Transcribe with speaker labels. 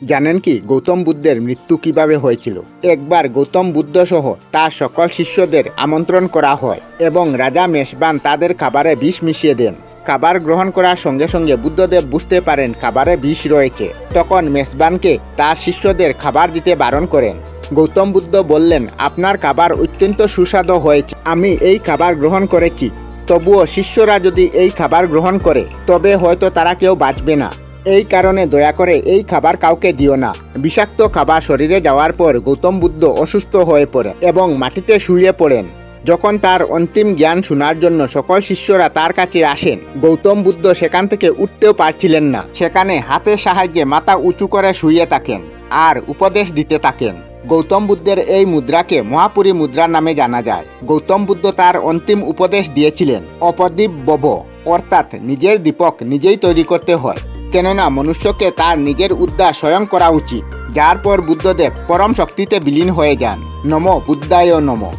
Speaker 1: জানেন কি গৌতম বুদ্ধের মৃত্যু কিভাবে হয়েছিল? একবার গৌতম বুদ্ধ সহ তার সকল শিষ্যদের আমন্ত্রণ করা হয় এবং রাজা মেষবান তাদের খাবারে বিষ মিশিয়ে দেন। খাবার গ্রহণ করার সঙ্গে সঙ্গে বুদ্ধদেব বুঝতে পারেন খাবারে বিষ রয়েছে। তখন মেষবানকে তার শিষ্যদের খাবার দিতে বারণ করেন। গৌতম বুদ্ধ বললেন, আপনার খাবার অত্যন্ত সুস্বাদু হয়েছে, আমি এই খাবার গ্রহণ করেছি। তবুও শিষ্যরা যদি এই খাবার গ্রহণ করে তবে হয়তো তারা কেউ বাঁচবে না। এই কারণে দয়া করে এই খাবার কাউকে দিও না। বিষাক্ত খাবার শরীরে যাওয়ার পর গৌতম বুদ্ধ অসুস্থ হয়ে পড়েন এবং মাটিতে শুয়ে পড়েন। যখন তার অন্তিম জ্ঞান শোনার জন্য সকল শিষ্যরা তার কাছে আসেন, গৌতম বুদ্ধ সেখান থেকে উঠতেও পারছিলেন না। সেখানে হাতের সাহায্যে মাথা উঁচু করে শুয়ে থাকেন আর উপদেশ দিতে থাকেন। গৌতম বুদ্ধের এই মুদ্রাকে মহাপুরী মুদ্রা নামে জানা যায়। গৌতম বুদ্ধ তার অন্তিম উপদেশ দিয়েছিলেন, অপদীপ ভব, অর্থাৎ নিজের দীপক নিজেই তৈরি করতে হয়, কেননা মনুষ্যকে তার নিজের উদ্ধার স্বয়ং করা উচিত। যার পর বুদ্ধদেব পরম শক্তিতে বিলীন হয়ে যান। নমো বুদ্ধায় নমঃ।